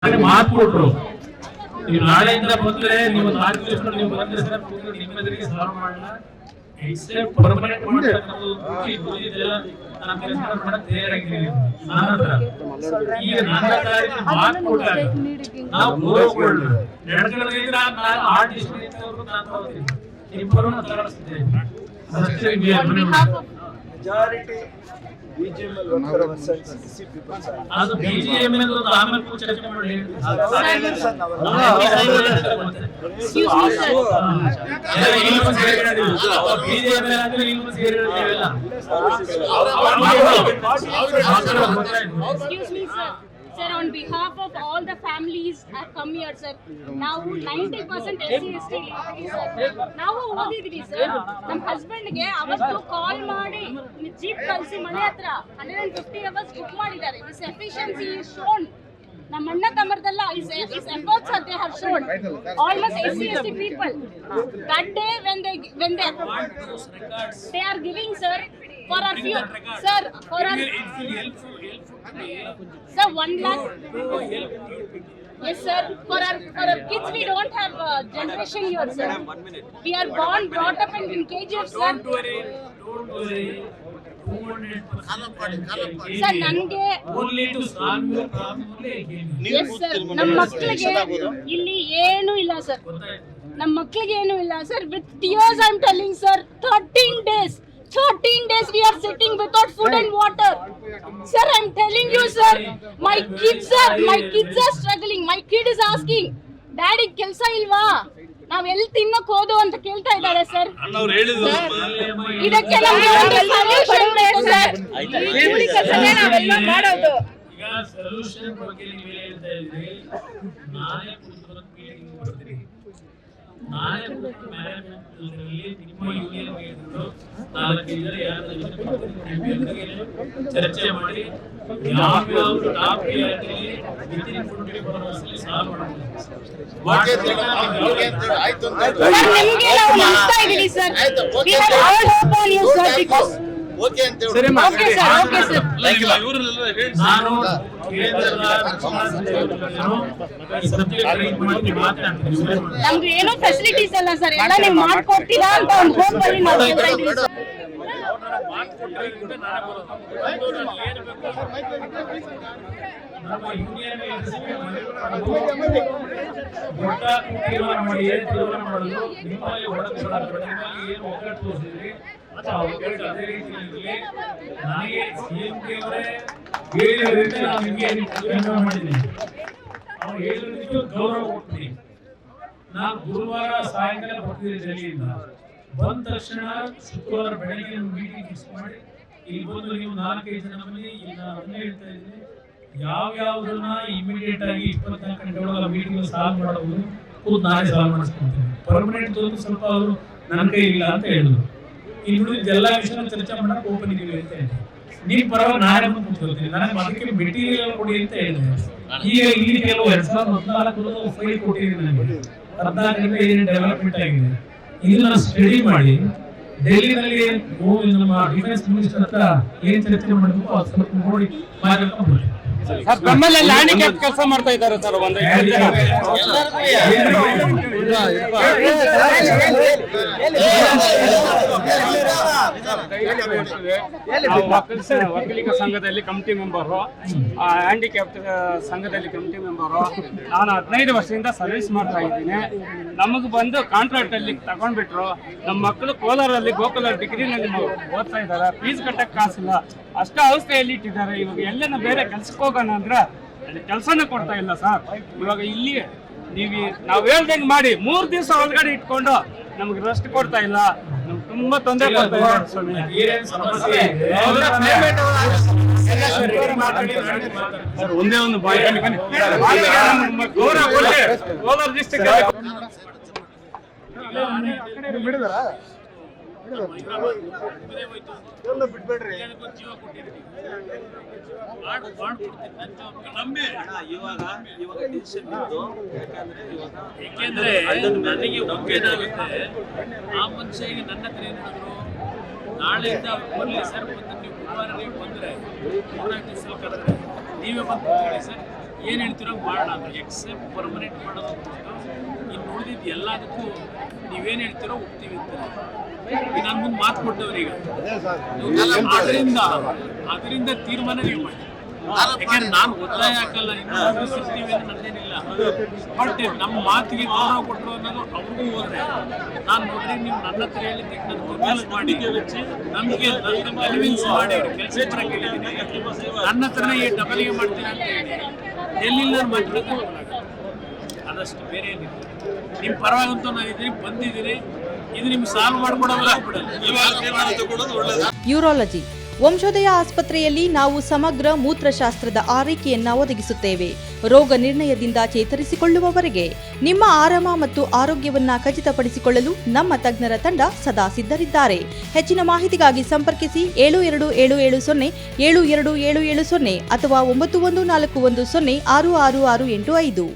ಮಾತು ಕೊಟ್ರು. ನೀವು ನಾಳೆಯಿಂದ ಬಂದ್ರೆ ನೀವು ತಾರೀಕು ನೀವು ಬಂದ್ರೆ ಸರ್ ನಿಮ್ಮೆದುರಿಗೆ ಸಾಲ್ವ್ ಮಾಡಲ್ಲ. ಎಕ್ಸೆಪ್ಟ್ ಪರ್ಮನೆಂಟ್ ಮಾಡಬೇಕು ನಾನು ಕೆಲಸ ಮಾಡಕ್ ತಯಾರಾಗಿದ್ದೀನಿ. ಈಗ ನನ್ನ ತಾರೀಕು ಮಾತು ಕೊಟ್ಟಾಗ ನಾವು ಗೌರವಗಳು ನಡ್ಕೊಳ್ಳೋದ್ರಿಂದ ನಾನು ಆರ್ಟಿಸ್ಟ್ ನಾನು ತಗೋತೀನಿ. ಇಬ್ಬರನ್ನ ತಗೊಳಿಸ್ತೀನಿ. ಅದಷ್ಟೇ majority BGML worker versus CC people. ಅದು BGML ಒಂದು ಆಮೇಲೆ ಕೂಡ ಚರ್ಚೆ ಮಾಡಿ. Excuse me, sir. Sir, on behalf of all the families have come here, sir. Now 90% SC/ST sir. Now ಓದಿದ್ವಿ ಸರ್. ನಮ್ಮ ಹಸ್ಬೆಂಡ್ ಗೆ ಅವತ್ತು ಕಾಲ್ ಮಾಡಿ ಜೀಪ್ ಕಳಿಸಿ ಮನೆ ಹತ್ರ 150 hours ಬುಕ್ ಮಾಡಿದ್ದಾರೆ. This efficiency is shown. ನಮ್ಮ ಅಣ್ಣ ತಮ್ಮರದಲ್ಲ is efforts that they have shown. Almost SC/ST people. That day when they are giving, sir, for our few, sir, for our sir 1 lakh. Yes, sir. For our kids, we don't have generation here, sir. We are born, brought up in KGF, sir. Don't worry. Sir, nange only to solve your problem only again. Yes, sir. ನಮ್ಮ ಮಕ್ಕಳಿಗೆ ಇಲ್ಲಿ ಏನು ಇಲ್ಲ sir. ನಮ್ಮ ಮಕ್ಕಳಿಗೆ ಏನು ಇಲ್ಲ sir. With tears I am telling, sir, 13 days we are sitting without food and water. Sir, I am telling you, sir, my kids are struggling. My kid is asking, daddy ಕೆಲಸ ಇಲ್ವಾ, ನಾವ್ ಎಲ್ಲಿ ತಿನ್ನಕ್ ಹೋದು ಅಂತ ಕೇಳ್ತಾ ಇದ್ದಾರೆ ಸರ್. ಇದಕ್ಕೆ ನಮ್ಗೆ ಒಂದು ಸೊಲ್ಯೂಷನ್ ಬೇಕು ಸರ್. ಕೂಲಿ ಕೆಲಸನೇ ನಾವೆಲ್ಲ ಮಾಡೋದು. ಈಗ ಸೊಲ್ಯೂಷನ್ ಬಗ್ಗೆ ನೀವು ಹೇಳ್ತಾ ಇದ್ರಿ. ನಾನೇ ಕೂತ್ಕೊಂಡು ಮೀಟಿಂಗ್ ಮಾಡ್ತೀನಿ. ನಾನೇ ಕೂತ್ಕೊಂಡು ಮ್ಯಾನೇಜ್ಮೆಂಟ್ ನಿಮ್ಮ ಯೂನಿಯನ್ ಹೇಳಿದ್ರು 4 ಜನ ಚರ್ಚೆ ಮಾಡಿ ಯಾವ ಟಾಪ್ ಅಲ್ಲಿ ವಿತಿನ್ 24 hours ಅಲ್ಲಿ ಸಾಲ್ವ್ ಮಾಡ್ತೀವಿ. ಆಯ್ತು ನಿಮಗೆ ನಾವು ನಂಬ್ತಾ ಇದೀವಿ sir. We have all hope on you, sir, because okay ಅಂತ ಹೇಳಿ. Okay sir, okay sir. ನಾನು ಕೇಂದ್ರದ ಈ ಸಬ್ಜೆಕ್ಟ್ ರೈಟ್ ಮಾಡಿ ಮಾತಾಡ್ತೀನಿ. ನಮ್ಗೆ ಏನೋ ಫೆಸಿಲಿಟೀಸ್ ಅಲ್ಲ ಸರ್, ಎಲ್ಲ ನೀವು ಮಾಡ್ಕೊಡ್ತೀರಾ ಅಂತ ಒಂದು ಹೋಪ್ ಅಲ್ಲಿ ನಾವು ಹೇಳ್ತಾ ಇದೀವಿ ಸರ್. ನಮ್ಮ ಯೂನಿಯನ್ ಮಾಡಿ ನಿಮ್ಮಲ್ಲಿ ಏನು ಒಗ್ಗಟ್ಟು ತೋರಿಸಿದ್ರಿ ಒಗ್ಗಟ್ಟು ಅದೇ ರೀತಿಯಲ್ಲಿ ನನಗೆ CM ಅವರೇ ಹೇಳಿದ್ರಿಂದ ನಾನು ನಿಮಗೆ ಮಾಡಿದ್ದೀನಿ. ಅವ್ರು ಹೇಳಿದ್ದಕ್ಕೆ ಗೌರವ ಕೊಡ್ತೀನಿ. ನಾನು ಗುರುವಾರ ಸಾಯಂಕಾಲ ಬರ್ತಿದ್ದೆ ಡೆಲ್ಲಿಯಿಂದ. ಬಂದ ತಕ್ಷಣ ಶುಕ್ರವಾರ ಬೆಳಗ್ಗೆ ಮೀಟಿಂಗ್ ಫಿಕ್ಸ್ ಮಾಡಿ ಇಲ್ಲಿ ಬಂದು ನೀವು 4-5 ಜನ ಬನ್ನಿ. ಈಗ ನಾನು ಹೇಳ್ತಾ ಇದ್ದೀನಿ, ಯಾವ್ಯಾವ್ದನ್ನ ಇಮಿಡಿಯೇಟ್ ಆಗಿ 24 ಗಂಟೆ ಒಳಗೆ ಮೀಟಿಂಗ್ ಸಾಲ್ವ್ ಮಾಡೋದು ಕೂತ್ ನಾನೇ ಸಾಲ್ವ್ ಮಾಡಿಸ್ಕೊಳ್ತೀನಿ. ಪರ್ಮನೆಂಟ್ ಸ್ವಲ್ಪ ಅವರು ನನ್ನ ಕೈ ಇಲ್ಲ ಅಂತ ಹೇಳಿದ್ರು. ಇನ್ನು ಎಲ್ಲ ವಿಷಯ ಚರ್ಚೆ ಮಾಡಕ್ಕೆ ಓಪನ್ ಇದೀವಿ ಅಂತ ಹೇಳಿ ನೀವು ಪರವಾಗಿ ನಾನೇ ಬಂದು ಕೂತ್ಕೊಳ್ತೀನಿ. ನನಗೆ ಅದಕ್ಕೆ ಮೆಟೀರಿಯಲ್ ಕೊಡಿ ಅಂತ ಹೇಳಿದೆ. ಈಗ ಇಲ್ಲಿ ಕೆಲವು 2014 ಫೈಲ್ ಕೊಟ್ಟಿದ್ದೀನಿ. ನನಗೆ 14 ಗಂಟೆ ಏನೇನು ಡೆವಲಪ್ಮೆಂಟ್ ಆಗಿದೆ ಇದನ್ನ ಸ್ಟಡಿ ಮಾಡಿ ಡೆಲ್ಲಿನಲ್ಲಿ ನಮ್ಮ ಡಿಫೆನ್ಸ್ ಮಿನಿಸ್ಟರ್ ಹತ್ರ ಏನ್ ಚರ್ಚೆ ಮಾಡಬೇಕು ಅದು ಸ್ವಲ್ಪ ನೋಡಿ ಮಾತಾಡ್ಕೊಂಡು ಸರ್ ತಮ್ಮಲ್ಲಿ ಹ್ಯಾಂಡಿಕ್ಯಾಪ್ ಕೆಲಸ ಮಾಡ್ತಾ ಇದ್ದಾರೆ ಸರ್. ಒಂದು ವಕೀಲಿಕ ಸಂಘದಲ್ಲಿ ಕಮಿಟಿ ಮೆಂಬರು, ಹ್ಯಾಂಡಿಕ್ಯಾಪ್ ಸಂಘದಲ್ಲಿ ಕಮಿಟಿ ಮೆಂಬರು. ನಾನು 15 ವರ್ಷದಿಂದ ಸರ್ವಿಸ್ ಮಾಡ್ತಾ ಇದ್ದೀನಿ. ನಮಗೆ ಬಂದು ಕಾಂಟ್ರಾಕ್ಟ್ ಅಲ್ಲಿ ತಗೊಂಡ್ಬಿಟ್ರು. ನಮ್ಮ ಮಕ್ಕಳು ಕೋಲಾರಲ್ಲಿ ಗೋಕುಲ ಡಿಗ್ರಿನಲ್ಲಿ ಓದ್ತಾ ಇದ್ದಾರೆ. ಫೀಸ್ ಕಟ್ಟಕ್ಕೆ ಕಾಸಿಲ್ಲ, ಅಷ್ಟ ಅವಸ್ಥೆಯಲ್ಲಿ ಇಟ್ಟಿದ್ದಾರೆ. ಇವಾಗ ಎಲ್ಲನ ಬೇರೆ ಕೆಲ್ಸಕ್ಕೆ ಹೋಗೋಣ ಅಂದ್ರೆ ಅಲ್ಲಿ ಕೆಲಸನೇ ಕೊಡ್ತಾ ಇಲ್ಲ ಸರ್. ಇವಾಗ ಇಲ್ಲಿ ನಾವು ಹೇಳ್ದಂಗೆ ಮಾಡಿ 3 ದಿವಸ ಒಳಗಡೆ ಇಟ್ಕೊಂಡು ನಮ್ಗೆ ರೆಸ್ಟ್ ಕೊಡ್ತಾ ಇಲ್ಲ. ನಮ್ಗೆ ತುಂಬಾ ತೊಂದರೆ ಕೊಡ್ತಾ ಇದ್ದಾರೆ ಸ್ವಾಮಿ. ಒಂದೇ ಒಂದು ಕೋಲಾರ ಡಿಸ್ಟ್ರಿಕ್ಟ್ ಬಿಟ್ಬೇಡ್ರಿ. ಯಾಕೆಂದ್ರೆ ನನಗೆ ಒಪ್ಪೇನಾಗುತ್ತೆ. ಆ ಮನುಷ್ಯ ಈಗ ನನ್ನ ಹತ್ರ ಏನಾದ್ರು ನಾಳೆಯಿಂದ ಬರಲಿ ಸರ್, ನೀವು ಗುರುವಾರ ನೀವು ಬಂದ್ರೆ 4 ದಿವಸ ಕರೆದ್ರೆ ನೀವೇ ಬಂದು ಸರ್ ಏನು ಹೇಳ್ತಿರೋ ಮಾಡೋಣ ಅಂತ ಎಕ್ಸೆಪ್ಟ್ ಪರ್ಮನೆಂಟ್ ಮಾಡೋದು ಅಂದ್ಬಿಟ್ಟು ಇನ್ನು ಉಳಿದಿದ್ದು ಎಲ್ಲದಕ್ಕೂ ನೀವೇನು ಹೇಳ್ತಿರೋ ಹೋಗ್ತೀವಿ ಅಂತಾರೆ. ನಾನು ಮುಂದೆ ಮಾತು ಕೊಟ್ಟವ್ರು ಈಗ ಅದರಿಂದ ತೀರ್ಮಾನ ನೀವು ಮಾಡಿ. ಯಾಕಂದ್ರೆ ನಾನು ಒತ್ತಾಯ ಹಾಕಲ್ಲ, ಇನ್ನೂ ಸಿಗ್ತೀವಿ ಅಂತ ನನ್ನೇನಿಲ್ಲ. ಬಟ್ ನಮ್ಮ ಮಾತಿಗೆ ಗೌರವ ಕೊಟ್ಟರು ಅನ್ನೋದು ಅವ್ರಿಗೂ ಹೋದ್ರೆ ನಾನು ನೋಡ್ರಿ ನೀವು ನನ್ನ ಹತ್ರ ಹೇಳಿದ್ದಕ್ಕೆ ನನ್ನ ಕನ್ವಿನ್ಸ್ ಮಾಡಿ ನಮಗೆ ಕನ್ವಿನ್ಸ್ ಮಾಡಿ ಕೆಲಸ ಮಾಡಕ್ಕೆ ಹೇಳಿದ್ದೀನಿ. ನನ್ನ ಹತ್ರನೇ ಈ ಡಬಲಿಗೆ ಮಾಡ್ತೀನಿ ಅಂತ ಹೇಳಿ ಎಲ್ಲಿ ನಾನು ಮಾತಾಡೋದು ಅದಷ್ಟು ಬೇರೆ ಏನಿಲ್ಲ. ನಿಮ್ಮ ಪರವಾಗಂತೂ ನಾನು ಇದ್ದೀನಿ, ಬಂದಿದ್ದೀನಿ. ಇದು ನಿಮ್ಗೆ ಸಾಲ್ವ್ ಮಾಡ್ಕೊಡೋಲ್ಲ ಬಿಡಲ್ಲ. ಯೂರಾಲಜಿ ವಂಶೋದಯ ಆಸ್ಪತ್ರೆಯಲ್ಲಿ ನಾವು ಸಮಗ್ರ ಮೂತ್ರಶಾಸ್ತ್ರದ ಆರೈಕೆಯನ್ನ ಒದಗಿಸುತ್ತೇವೆ. ರೋಗ ನಿರ್ಣಯದಿಂದ ಚೇತರಿಸಿಕೊಳ್ಳುವವರೆಗೆ ನಿಮ್ಮ ಆರಾಮ ಮತ್ತು ಆರೋಗ್ಯವನ್ನ ಖಚಿತಪಡಿಸಿಕೊಳ್ಳಲು ನಮ್ಮ ತಜ್ಞರ ತಂಡ ಸದಾ ಸಿದ್ಧರಿದ್ದಾರೆ. ಹೆಚ್ಚಿನ ಮಾಹಿತಿಗಾಗಿ ಸಂಪರ್ಕಿಸಿ 7277072770 ಅಥವಾ 9141066685.